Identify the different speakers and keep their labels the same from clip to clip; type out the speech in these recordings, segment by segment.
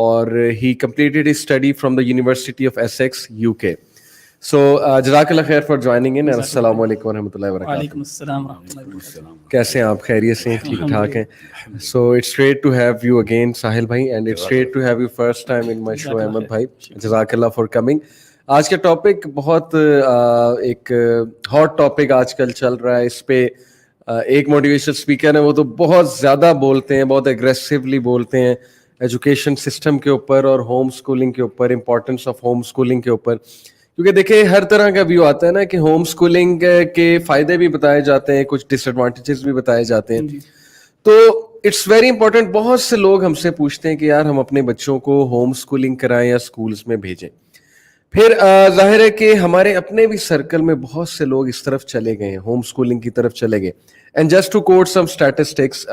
Speaker 1: or he completed his study from the University of Essex, UK. So, Jazakallah khair for joining in. Assalamu alaikum wa rahmatullahi wa barakatuh.
Speaker 2: وعلیکم السلام ورحمۃ اللہ وبرکاتہ.
Speaker 1: کیسے ہیں آپ؟ خیریت سے ہیں؟ ٹھیک ٹھاک ہیں؟ So it's great to have you again, Sahil bhai, and it's great to have you first time in my show, Ahmed bhai. Jazakallah for coming. آج کا ٹاپک بہت ایک ہاٹ ٹاپک آج کل چل رہا ہے. اس پہ ایک موٹیویشنل اسپیکر ہیں, وہ تو بہت زیادہ بولتے ہیں, بہت ایگریسولی بولتے ہیں ایجوکیشن سسٹم کے اوپر اور ہوم اسکولنگ کے اوپر, امپورٹنس آف ہوم اسکولنگ کے اوپر. کیونکہ دیکھیں ہر طرح کا ویو آتا ہے نا کہ ہوم اسکولنگ کے فائدے بھی بتائے جاتے ہیں, کچھ ڈس ایڈوانٹیجز بھی بتائے جاتے ہیں. تو اٹس ویری امپورٹنٹ. بہت سے لوگ ہم سے پوچھتے ہیں کہ یار ہم اپنے بچوں کو ہوم اسکولنگ کرائیں یا اسکولس میں بھیجیں. پھر ظاہر ہے کہ ہمارے اپنے بھی سرکل میں بہت سے لوگ اس طرف چلے گئے ہیں, ہوم اسکولنگ کی طرف چلے گئے. And just to quote some statistics,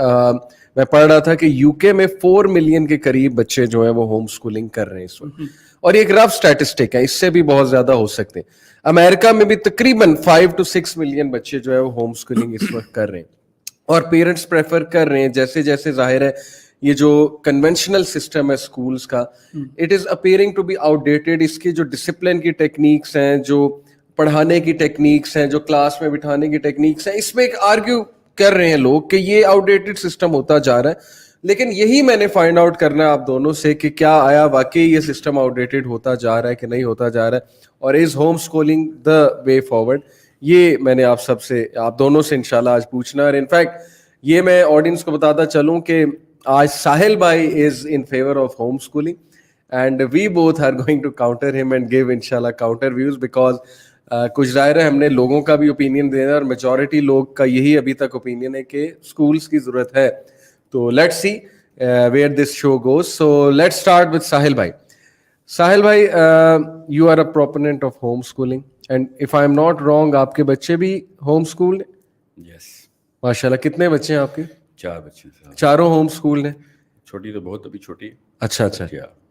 Speaker 1: میں پڑھ رہا تھا کہ یو کے میں 4 ملین کے قریب بچے جو ہیں وہ ہوم اسکولنگ کر رہے ہیں اس وقت, اور یہ ایک رف اسٹیٹسٹک ہے, اس سے بھی بہت زیادہ ہو سکتے ہیں. امریکہ میں بھی تقریباً 5 to 6 ملین بچے جو ہے وہ ہوم اسکولنگ اس وقت کر رہے ہیں, اور پیرنٹس پریفر کر رہے ہیں. جیسے جیسے ظاہر ہے یہ جو کنونشنل سسٹم ہے اسکولس کا, it is appearing to be outdated. اس کی جو ڈسپلن کی ٹیکنیکس ہیں, جو پڑھانے کی ٹیکنیکس ہیں, جو کلاس میں بٹھانے کی ٹیکنیکس ہیں, اس میں ایک آرگیو کر رہے ہیں لوگ کہ یہ آؤٹ ڈیٹڈ سسٹم ہوتا جا رہا ہے. لیکن یہی میں نے فائنڈ آؤٹ کرنا ہے آپ دونوں سے کہ کیا آیا واقعی یہ سسٹم آؤٹ ڈیٹڈ ہوتا جا رہا ہے کہ نہیں ہوتا جا رہا ہے, اور is home schooling the way forward. یہ میں نے آپ سب سے, آپ دونوں سے انشاءاللہ آج پوچھنا ہے. اور انفیکٹ یہ میں آڈینس کو بتاتا چلوں کہ آج ساحل بھائی is in favour of home schooling, and we both are going to counter them and give انشاءاللہ کاؤنٹر ویوز, بیکاز کچھ ظاہر ہے ہم نے لوگوں کا بھی اوپینین دینا ہے, اور میجورٹی لوگ کا یہی ابھی تک اوپینین ہے کہ اسکولس کی ضرورت ہے. تو let's see where this show goes. So let's start with Sahil bhai. Sahil bhai, you are a proponent of homeschooling, and if I am not wrong آپ کے بچے بھی home schooled ہیں؟
Speaker 3: Yes.
Speaker 1: ماشاءاللہ. کتنے بچے ہیں آپ کے؟
Speaker 3: 4 بچے ہیں.
Speaker 1: چاروں home schooled ہیں؟
Speaker 3: چھوٹی تو بہت ابھی چھوٹی ہے.
Speaker 1: اچھا اچھا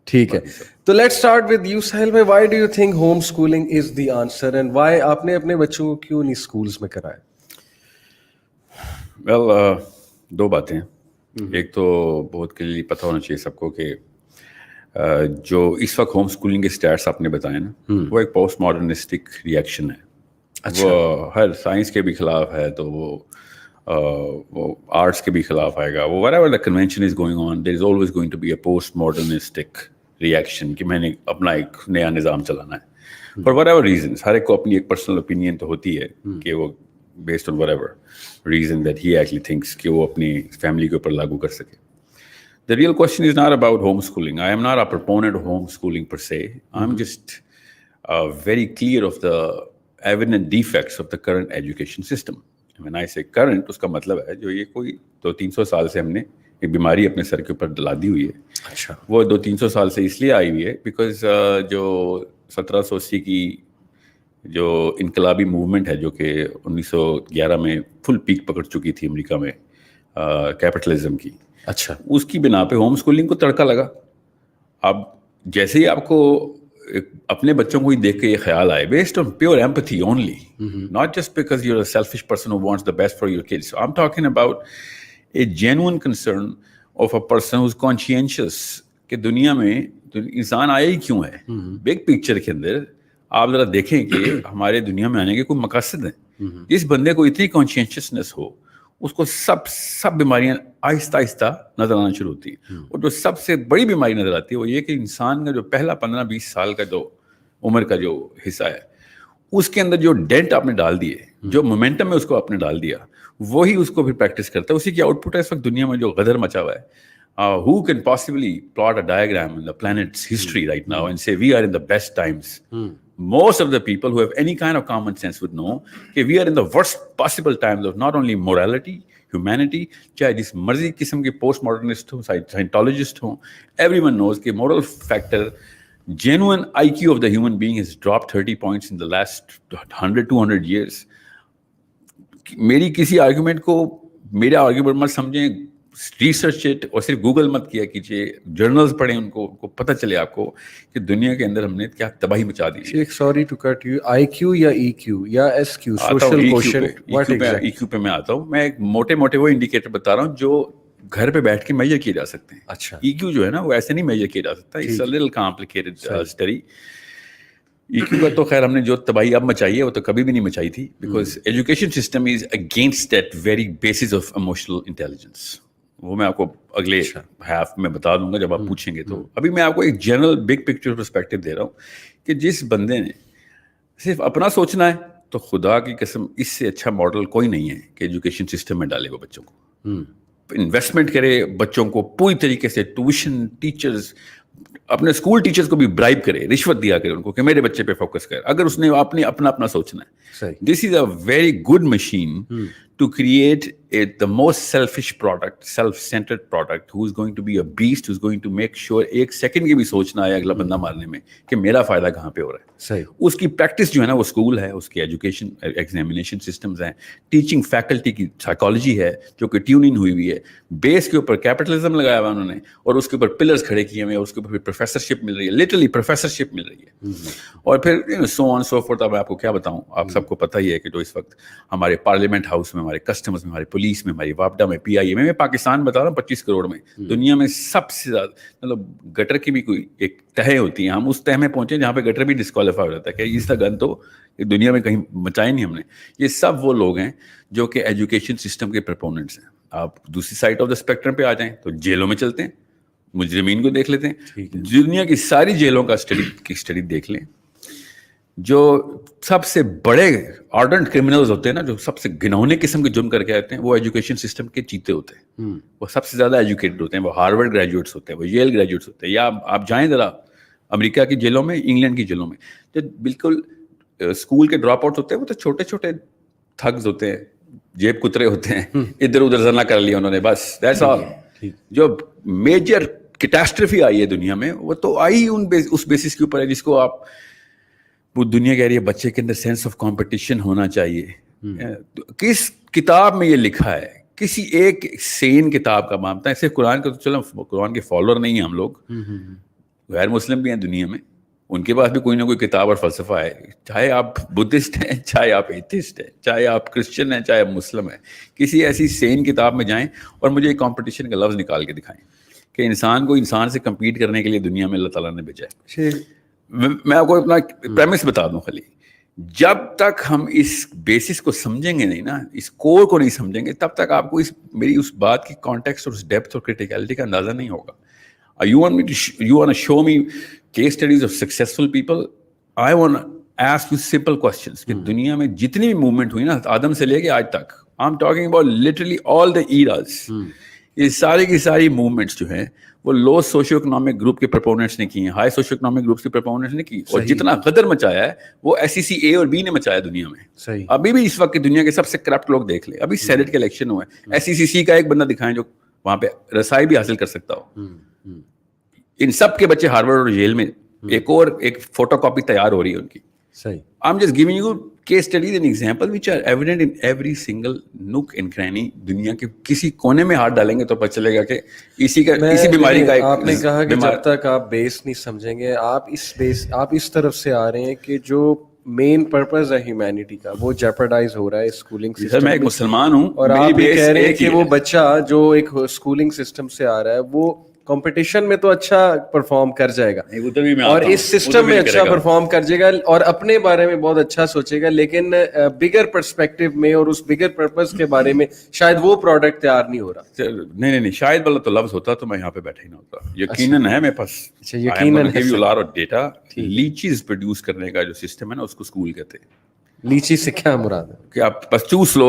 Speaker 1: ٹھیک ہے. تو let's start with you Sahil bhai. Why do you think homeschooling is the answer, and why آپ نے اپنے بچوں کو کیوں نہیں schools میں کرایا؟
Speaker 3: Well, 2 باتیں. ایک تو بہت کلیئرلی پتہ ہونا چاہیے سب کو کہ جو اس وقت ہوم اسکولنگ کے اسٹیٹس آپ نے بتائے نا, وہ ایک پوسٹ ماڈرنسٹک ریئیکشن ہے. وہ ہر سائنس کے بھی خلاف ہے, تو وہ آرٹس کے بھی خلاف آئے گا. وہ whatever the convention is going on, there is always going to be a post modernistic reaction کہ میں نے اپنا ایک نیا نظام چلانا ہے for whatever reasons. ہر ایک کو اپنی ایک پرسنل اوپینین تو ہوتی ہے کہ وہ based on whatever reason that he actually thinks کہ وہ اپنی فیملی کے اوپر لاگو کر سکے. The real question is not about homeschooling. I am not a proponent of homeschooling per se. I'm just very clear of the evident defects of the current education system. When I say current, اس کا مطلب ہے جو یہ کوئی 200-300 سال سے ہم نے ایک بیماری اپنے سر کے اوپر ڈلا دی ہوئی ہے.
Speaker 1: اچھا. وہ
Speaker 3: 200-300 سال سے اس لیے آئی ہوئی ہے بیکاز جو 1780 کی جو انقلابی موومنٹ ہے, جو کہ 1911 میں فل پیک پکڑ چکی تھی امریکہ میں کیپٹلزم کی,
Speaker 1: اچھا,
Speaker 3: اس کی بنا پہ ہوم اسکولنگ کو تڑکا لگا. اب جیسے ہی آپ کو اپنے بچوں کو ہی دیکھ کے یہ خیال آئے, based on pure empathy only, not just because you are a selfish person who wants the best for your kids. I am talking about a genuine concern of a person who is conscious کہ دنیا میں انسان آیا ہی کیوں ہے. Big picture کے اندر آپ ذرا دیکھیں کہ ہمارے دنیا میں آنے کے کوئی مقاصد ہیں. جس بندے کو اتنی کانشیئنشیسنیس ہو, اس کو سب بیماریاں آہستہ آہستہ نظر آنا شروع ہوتی ہیں. اور جو سب سے بڑی بیماری نظر آتی ہے وہ یہ کہ انسان کا جو پہلا 15-20 سال کا جو عمر کا جو حصہ ہے, اس کے اندر جو ڈینٹ آپ نے ڈال دیے, جو مومنٹم ہے اس کو آپ نے ڈال دیا, وہی اس کو پھر پریکٹس کرتا ہے. اسی کی آؤٹ پٹ ہے اس وقت دنیا میں جو غدر مچا ہوا ہے. Who can possibly plot a diagram in the planet's history right now and say we are in the best times? Most of the people who have any kind of common sense would know that we are in the worst possible times of not only morality, humanity, چاہے جس مرضی قسم کے post modernist ہوں, سائنٹولوجسٹ ہوں, everyone knows کہ moral factor, genuine IQ of the human being has dropped 30 points in the last 100-200 years. میری کسی آرگیومنٹ کو میرا آرگیومنٹ مت سمجھیں, ریسرچ اٹ, اور صرف گوگل مت کیا کیجیے, جرنلز پڑھیں, ان کو پتہ چلے آپ کو کہ دنیا کے اندر ہم نے کیا تباہی مچا دی.
Speaker 1: سوری ٹو کٹ یو, آئی کیو یا ای کیو یا ایس کیو, سوشل کوشنٹ,
Speaker 3: ای کیو پہ میں آتا ہوں. میں ایک موٹے وہ انڈیکیٹر بتا رہا ہوں جو گھر پہ بیٹھ کے میجر کیے جا سکتے ہیں.
Speaker 1: اچھا
Speaker 3: EQ جو ہے نا وہ ایسے نہیں میجر کیا جا سکتا. It's a little complicated study. EQ کا تو خیر ہم نے جو تباہی اب مچائی ہے وہ تو کبھی بھی نہیں مچائی تھی, because education system is against that very basis of emotional intelligence. وہ میں آپ کو اگلے ہاف میں بتا دوں گا جب آپ پوچھیں گے. تو ابھی میں آپ کو ایک جنرل بگ پکچر پرسپیکٹو دے رہا ہوں کہ جس بندے نے صرف اپنا سوچنا ہے تو خدا کی قسم اس سے اچھا ماڈل کوئی نہیں ہے کہ ایجوکیشن سسٹم میں ڈالے وہ بچوں کو. انویسٹمنٹ کرے بچوں کو پوری طریقے سے, ٹیوشن, ٹیچرز, اپنے اسکول ٹیچرز کو بھی برائب کرے, رشوت دیا کرے ان کو کہ میرے بچے پہ فوکس کرے, اگر اس نے اپنا سوچنا ہے. This is a very good machine to create the most selfish product, self-centered product, who is going to be a beast, who is going to make sure ایک سیکنڈ کی بھی سوچنا ہے اگلا بندہ مارنے میں کہ میرا فائدہ کہاں پہ ہو رہا ہے.
Speaker 1: صحیح.
Speaker 3: اس کی پریکٹس جو ہے نا وہ اسکول ہے, اس کی ایجوکیشن ایگزامینیشن سسٹمز ہیں, ٹیچنگ فیکلٹی کی سائیکالوجی ہے جو کہ ٹیوننگ ہوئی ہوئی ہے, بیس کے اوپر کیپٹلزم لگایا ہوا انہوں نے, اور اس کے اوپر پلرز کھڑے کیے ہوئے ہیں, اس کے اوپر پروفیسرشپ مل رہی ہے, لٹرلی پروفیسرشپ مل رہی ہے. اور پھر سو آن سو فورتھ. اب میں آپ کو کیا بتاؤں, آپ سب کو پتہ ہی ہے کہ جو اس وقت ہمارے پارلیمنٹ ہاؤس میں, ہمارے کسٹمز میں, ہمارے پولیس میں, ہماری وابڈا میں, PIA میں پاکستان بتا رہا ہوں 25 کروڑ میں, دنیا میں سب سے زیادہ, مطلب گٹر کی بھی کوئی ایک تہے ہوتی ہے, ہم اس تہے میں پہنچے جہاں پہ گٹر بھی ڈسکوالیفائی ہو جاتا ہے کہ اس کا گن تو دنیا میں کہیں مچائے نہیں ہم نے. یہ سب وہ لوگ ہیں جو کہ ایجوکیشن سسٹم کے پرپوننٹس ہیں. آپ دوسری سائڈ آف دا اسپیکٹرم پہ آ جائیں تو جیلوں میں چلتے ہیں, مجرمین کو دیکھ لیتے ہیں. دنیا کی ساری جیلوں کا اسٹڈی دیکھ لیں. جو سب سے بڑے آرڈنٹ کرمنلز ہوتے ہیں نا, جو سب سے گھنونے قسم کے جرم کر کے آتے ہیں, وہ ایجوکیشن سسٹم کے چیتے ہوتے ہیں. وہ سب سے زیادہ ایجوکیٹڈ ہوتے ہیں, وہ ہارورڈ گریجویٹس ہوتے ہیں, وہ ییل گریجویٹس ہوتے ہیں. یا آپ جائیں ذرا امریکہ کی جیلوں میں, انگلینڈ کی جیلوں میں, جو بالکل اسکول کے ڈراپ آؤٹ ہوتے ہیں, وہ تو چھوٹے چھوٹے تھگز ہوتے ہیں, جیب کترے ہوتے ہیں, ادھر ادھر زنا کر لیا انہوں نے, بس دیٹس آل. جو میجر کیٹاسٹرفی آئی ہے دنیا میں وہ تو آئی اس بیسس کے اوپر ہے جس کو آپ, وہ دنیا کہہ رہی ہے بچے کے اندر سینس آف کمپٹیشن ہونا چاہیے. کس کتاب میں یہ لکھا ہے؟ کسی ایک سین کتاب کا مانتا ہے. صرف قرآن کا تو چلو قرآن کے فالوور نہیں ہیں ہم لوگ, غیر مسلم بھی ہیں دنیا میں, ان کے پاس بھی کوئی نہ کوئی کتاب اور فلسفہ ہے. چاہے آپ بدھسٹ ہیں, چاہے آپ ایتھسٹ ہیں, چاہے آپ کرسچن ہیں, چاہے آپ مسلم ہیں, کسی ایسی سین کتاب میں جائیں اور مجھے ایک کمپٹیشن کا لفظ نکال کے دکھائیں کہ انسان کو انسان سے کمپیٹ کرنے کے لیے دنیا میں اللہ تعالیٰ نے بھیجا ہے. میں آپ کو اپنا پریمس بتا دوں خالی, جب تک ہم اس بیسس کو سمجھیں گے نہیں نا, اس کور کو نہیں سمجھیں گے, تب تک آپ کو میری اس بات کی کانٹیکسٹ اور اس ڈیپتھ اور کریٹیکلٹی کا اندازہ نہیں ہوگا. You want to show me case studies of successful people? I want to ask you simple questions کہ دنیا میں جتنی بھی موومنٹ ہوئی نا آدم سے لے کے آج تک, I'm talking about literally all the eras, یہ ساری کی ساری موومنٹس جو ہیں وہ لو سوشو اکنامک گروپ کے پرپوننٹس نے کی ہیں, ہائی سوشو اکنامک گروپس کے پرپوننٹس نے کی. اور جتنا غدر مچایا ہے وہ SEC A اور B نے مچایا دنیا میں. ابھی بھی اس وقت کی دنیا کے سب سے کرپٹ لوگ دیکھ لیں, ابھی سینیٹ کے الیکشن ہوئے, SEC C کا ایک بندہ دکھائیں جو وہاں پہ رسائی بھی حاصل کر سکتا ہو. ان سب کے بچے ہارورڈ اور ییل میں ایک فوٹو کاپی تیار ہو رہی ہے ان کی. I'm just giving you case studies and examples which are evident in every single nook and cranny. دنیا کے کسی کونے میں ہاتھ ڈالیں گے تو پتہ چلے گا کہ اسی بیماری کا ایک.
Speaker 1: آپ نے کہا کہ جب تک آپ بیس نہیں سمجھیں گے, آپ اس طرف سے آ رہے ہیں کہ جو مین پرپز ہے ہیومینٹی کا وہ جیپرڈائز ہو رہا ہے اسکولنگ سسٹم.
Speaker 3: میں ایک مسلمان ہوں
Speaker 1: اور آپ یہ کہہ رہے ہیں کہ وہ بچہ جو ایک اسکولنگ سسٹم سے آ رہا ہے وہ کمپٹیشن میں تو اچھا پرفارم کر جائے گا اور اس سسٹم میں اچھا پرفارم کر جائے گا اور اپنے بارے میں بہت اچھا سوچے گا, لیکن بگر پرسپیکٹو میں اور اس بگر پرپز کے بارے میں شاید وہ پروڈکٹ تیار نہیں ہو رہا.
Speaker 3: نہیں, شاید والا تو لفظ ہوتا تو میں یہاں پہ بیٹھا ہی نہ ہوتا. یقیناً ہے میرے پاس,
Speaker 1: یقیناً
Speaker 3: ڈیٹا. لیچیز پروڈیوس کرنے کا جو سسٹم ہے نا اس کو اسکول کہتے ہیں.
Speaker 1: لیچی سے کیا مراد ہے
Speaker 3: کہ آپ بس چوس لو,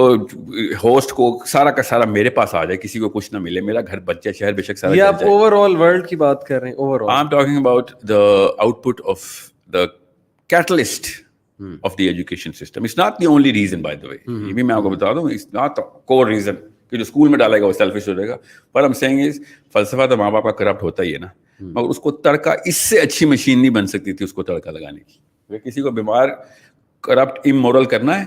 Speaker 3: ہوسٹ کو سارا کا سارا میرے پاس آ جائے, کسی کو کچھ نہ ملے, میرا گھر بچہ شہر بے شک سارا.
Speaker 1: یہ آپ اوور آل ورلڈ کی بات کر رہے ہیں. Overall
Speaker 3: I am talking about the output of the catalyst of the education system. It's not the only reason by the way, یہ بھی میں آپ کو بتا دوں, it's not the core reason کہ جو اسکول میں ڈالے گا وہ سیلفش ہو جائے گا. پر ہم سینگ از فلسفہ تو ماں باپ کا کرپٹ ہوتا ہی ہے نا, مگر اس کو تڑکا اس سے اچھی مشین نہیں بن سکتی تھی اس کو تڑکا لگانے کی. اگر کسی کو بیمار کرپٹ امورل کرنا ہے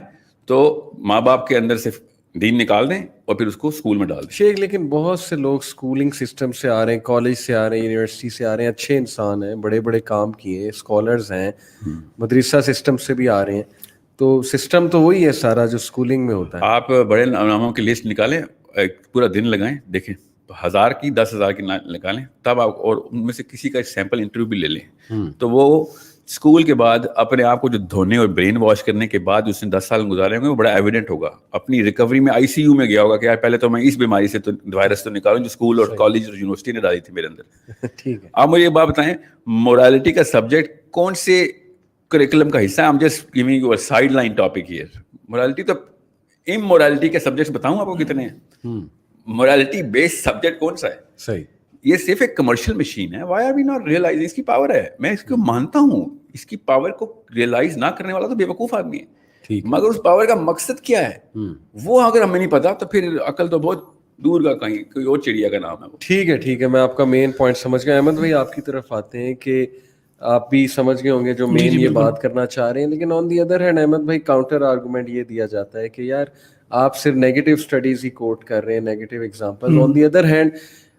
Speaker 3: تو ماں باپ کے اندر سے دین نکال دیں اور پھر اس کو اسکول میں ڈال دیں.
Speaker 1: شیخ, لیکن بہت سے لوگ اسکولنگ سسٹم سے آ رہے ہیں, کالج سے آ رہے ہیں, یونیورسٹی سے آ رہے ہیں, اچھے انسان ہیں, بڑے بڑے کام کیے, اسکالرز ہیں, مدرسہ سسٹم سے بھی آ رہے ہیں. تو سسٹم تو وہی ہے سارا جو اسکولنگ میں ہوتا ہے.
Speaker 3: آپ بڑے ناموں کی لسٹ نکالیں, ایک پورا دن لگائیں, دیکھیں 1000 کی 10,000 کی نکالیں تب آپ, اور ان میں سے کسی کا سیمپل انٹرویو بھی لے لیں, تو وہ اسکول کے بعد اپنے آپ کو جو دھونے اور برین واش کرنے کے بعد اس نے 10 سال گزارے ہوں گے, وہ بڑا ایویڈنٹ ہوگا. اپنی ریکوری میں ICU میں گیا ہوگا کہ یار پہلے تو میں اس بیماری سے تو وائرس تو نکالوں جو اسکول اور کالج اور یونیورسٹی نے ڈالی تھی میرے اندر.
Speaker 1: ٹھیک ہے,
Speaker 3: آپ مجھے یہ بات بتائیں, مورالٹی کا سبجیکٹ کون سے کریکولم کا حصہ ہے؟ I'm just giving you a sideline topic here. Morality تو امورالٹی کے سبجیکٹس بتاؤں آپ کو کتنے ہیں. مورالٹی بیسڈ سبجیکٹ کون سا ہے؟
Speaker 1: صحیح,
Speaker 3: یہ صرف ایک کمرشل مشین ہے. Why are we not realize اس کی پاور ہے. میں اس کو مانتا ہوں, اس کی پاور کو ریئلائز نہ کرنے والا تو بے وقوف آدمی ہے. مگر اس پاور کا مقصد کیا ہے وہ اگر ہمیں نہیں پتا تو پھر عقل تو بہت دور کا کہیں کوئی اور چڑیا کا نام ہے.
Speaker 1: ٹھیک ہے, میں آپ کا مین پوائنٹ سمجھ گیا. احمد بھائی آپ کی طرف آتے ہیں کہ آپ بھی سمجھ گئے ہوں گے جو مین یہ بات کرنا چاہ رہے ہیں, لیکن آن دی ادر ہینڈ احمد بھائی کاؤنٹر آرگومنٹ یہ دیا جاتا ہے کہ یار آپ صرف نیگیٹو اسٹڈیز ہی کوٹ کر رہے ہیں, negative example. On the other hand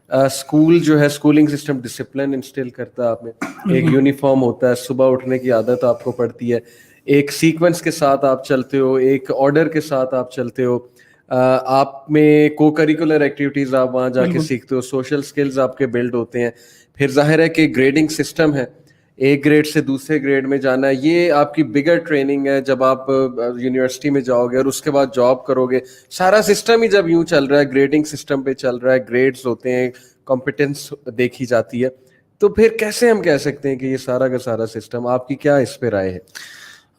Speaker 1: school جو ہے, اسکولنگ سسٹم ڈسپلن انسٹل کرتا ہے آپ میں, ایک یونیفارم ہوتا ہے, صبح اٹھنے کی عادت آپ کو پڑتی ہے, ایک سیکوینس کے ساتھ آپ چلتے ہو, ایک آرڈر کے ساتھ آپ چلتے ہو, آپ میں کو کریکولر ایکٹیویٹیز آپ وہاں جا کے سیکھتے ہو, سوشل سکلز آپ کے بلڈ ہوتے ہیں. پھر ظاہر ہے کہ گریڈنگ سسٹم ہے, ایک گریڈ سے دوسرے گریڈ میں جانا ہے, یہ آپ کی بگر ٹریننگ ہے جب آپ یونیورسٹی میں جاؤ گے اور اس کے بعد جاب کرو گے. سارا سسٹم ہی جب یوں چل رہا ہے, گریڈنگ سسٹم پہ چل رہا ہے, گریڈز ہوتے ہیں, کمپیٹنس دیکھی جاتی ہے, تو پھر کیسے ہم کہہ سکتے ہیں کہ یہ سارا کا سارا سسٹم, آپ کی کیا اس پہ رائے ہے؟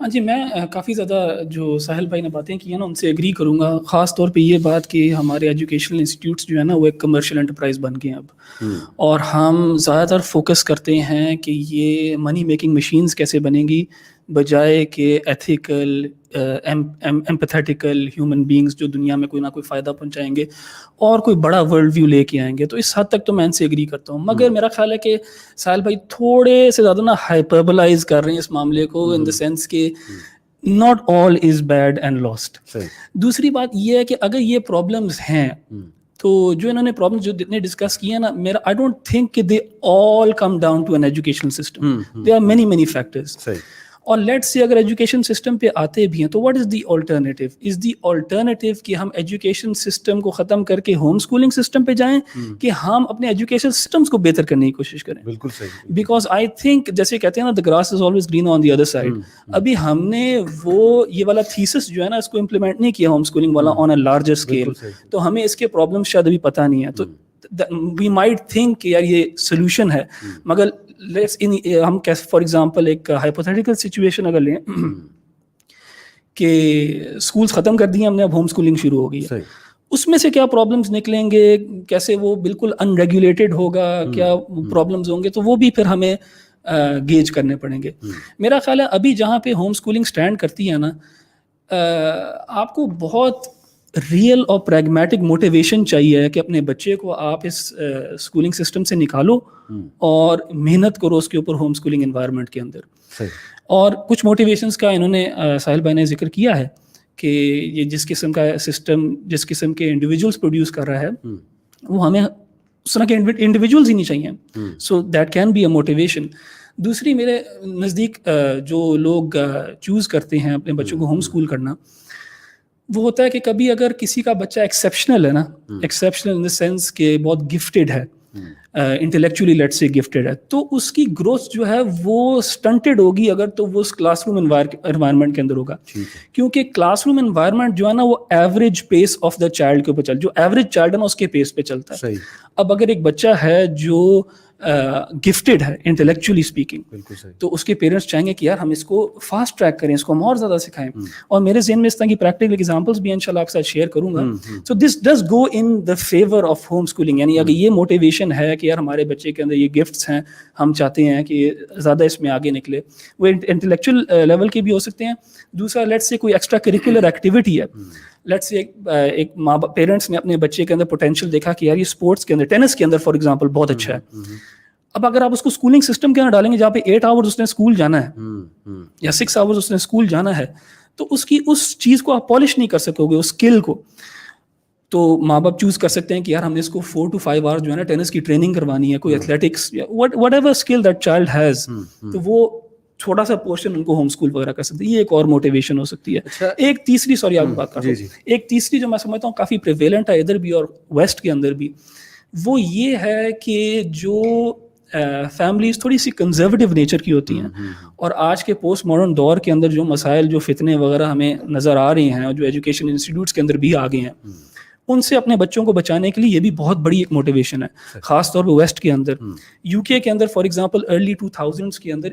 Speaker 2: ہاں جی, میں کافی زیادہ جو ساحل بھائی نے باتیں کی ہیں نا ان سے ایگری کروں گا. خاص طور پہ یہ بات کہ ہمارے ایجوکیشنل انسٹیٹیوٹس جو ہے نا وہ ایک کمرشل انٹرپرائز بن گئے ہیں اب, اور ہم زیادہ تر فوکس کرتے ہیں کہ یہ منی میکنگ مشینز کیسے بنیں گی بجائے کہ ایتھیکل ایمپیتھیٹیکل ہیومن بینگز جو دنیا میں کوئی نہ کوئی فائدہ پہنچائیں گے اور کوئی بڑا ورلڈ ویو لے کے آئیں گے. تو اس حد تک تو میں ان سے ایگری کرتا ہوں, مگر میرا خیال ہے کہ ساحل بھائی تھوڑے سے زیادہ نا ہائپربلائز کر رہے ہیں اس معاملے کو, ان دا سینس کہ not all is bad and lost. دوسری بات یہ ہے کہ اگر یہ پرابلمز ہیں تو جو انہوں نے پرابلم جو جتنے ڈسکس کیے ہیں نا, میرا آئی ڈونٹ تھنک کہ they all come down to an educational system. They are many factors. اور لیٹس سے اگر ایجوکیشن سسٹم پہ آتے بھی ہیں تو what is the alternative? Is the alternative کہ ہم ایجوکیشن سسٹم کو ختم کر کے ہوم اسکولنگ سسٹم پہ جائیں کہ ہم اپنے ایجوکیشن سسٹمس کو بہتر کرنے کی کوشش کریں؟
Speaker 1: بالکل صحیح.
Speaker 2: بیکاز آئی تھنک جیسے کہتے ہیں نا the grass is always greener on the other side. ابھی ہم نے وہ یہ والا تھیسس جو ہے نا اس کو امپلیمنٹ نہیں کیا ہوم اسکولنگ والا آن اے لارجر اسکیل, تو ہمیں اس کے پرابلم شاید ابھی پتہ نہیں ہے. تو we might think کہ یار یہ سولوشن ہے, مگر ہم فار ایگزامپل ایک ہائپوتھیٹیکل سچویشن اگر لیں کہ اسکولس ختم کر دیے ہم نے, اب ہوم اسکولنگ شروع ہو گئی ہے, اس میں سے کیا پرابلمس نکلیں گے, کیسے وہ بالکل ان ریگولیٹڈ ہوگا, کیا پرابلمس ہوں گے, تو وہ بھی پھر ہمیں گیج کرنے پڑیں گے. میرا خیال ہے ابھی جہاں پہ ہوم اسکولنگ اسٹینڈ کرتی ہے نا, آپ کو بہت ریئل اور پریگمیٹک موٹیویشن چاہیے کہ اپنے بچے کو آپ اس اسکولنگ سسٹم سے نکالو اور محنت کرو اس کے اوپر ہوم اسکولنگ انوائرمنٹ کے اندر. اور کچھ موٹیویشنس کا انہوں نے ساحل بھائی نے ذکر کیا ہے کہ یہ جس قسم کا سسٹم جس قسم کے انڈیویجولس پروڈیوس کر رہا ہے وہ ہمیں اس طرح کے انڈیویجولس ہی نہیں چاہیے. So that can be a motivation. دوسری میرے نزدیک جو لوگ چوز کرتے ہیں اپنے بچوں کو ہوم اسکول کرنا, وہ ہوتا ہے کہ کبھی اگر کسی کا بچہ ایکسیپشنل ہے نا, ایکسیپشنل ان دا سینس کہ بہت گفٹیڈ ہے, انٹلیکچولی لیٹس سے گفٹیڈ ہے, تو اس کی گروتھ جو ہے وہ سٹنٹڈ ہوگی اگر تو وہ اس کلاس روم انوائرمنٹ کے اندر ہوگا, کیونکہ کلاس روم انوائرمنٹ جو ہے نا وہ average pace of the child کے اوپر چلتا ہے, جو ایوریج چائلڈ ہے نا اس کے پیس پہ چلتا ہے. اب اگر ایک بچہ ہے جو گفٹیڈ ہے انٹلیکچولی اسپیکنگ, تو اس کے پیرنٹس چاہیں گے کہ یار ہم اس کو فاسٹ ٹریک کریں, اس کو ہم اور زیادہ سکھائیں. اور میرے ذہن میں اس طرح کی پریکٹیکل ایگزامپلس بھی انشاءاللہ آپ کے ساتھ شیئر کروں گا. So this does go in the favour of home schooling. یعنی اگر یہ موٹیویشن ہے کہ یار ہمارے بچے کے اندر یہ گفٹس ہیں, ہم چاہتے ہیں کہ زیادہ اس میں آگے نکلے, وہ انٹلیکچوئل لیول کے بھی ہو سکتے ہیں. دوسرا لیٹس سے کوئی ایکسٹرا کریکولر ایکٹیویٹی ہے, لیٹس سے ایک ماں باپ پیرنٹس نے اپنے بچے کے اندر پوٹینشیل دیکھا کہ یار یہ اسپورٹس کے اندر, ٹینس کے اندر فار ایگزامپل بہت اچھا ہے. اب اگر آپ اس کو اسکولنگ سسٹم کے اندر ڈالیں گے جہاں پہ 8 آورز اس نے اسکول جانا ہے یا 6 آورز اس نے اسکول جانا ہے, تو اس کی اس چیز کو آپ پالش نہیں کر سکو گے, اس اسکل کو. تو ماں باپ چوز کر سکتے ہیں کہ یار ہم نے اس کو 4 to 5 آورز جو ہے نا ٹینس کی ٹریننگ کروانی ہے, کوئی athletics what ever skill that child has, تو وہ چھوٹا سا پورشن ان کو ہوم اسکول وغیرہ کر سکتے ہیں. یہ ایک اور موٹیویشن ہو سکتی ہے. ایک تیسری, سوری آپ بات کر رہا ہوں, ایک تیسری جو میں سمجھتا ہوں کافی پریویلنٹ ہے ادھر بھی اور ویسٹ کے اندر بھی, وہ یہ ہے کہ جو فیملیز تھوڑی سی کنزرویٹو نیچر کی ہوتی ہیں اور آج کے پوسٹ ماڈرن دور کے اندر جو مسائل جو فتنے وغیرہ ہمیں نظر آ رہے ہیں اور جو ایجوکیشن انسٹیٹیوٹس کے اندر بھی آ گئے ہیں ان سے اپنے بچوں کو بچانے کے لیے یہ بھی بہت بڑی ایک موٹیویشن ہے. خاص طور پہ ویسٹ کے اندر, UK کے اندر فار ایگزامپل ارلی 2000s کے اندر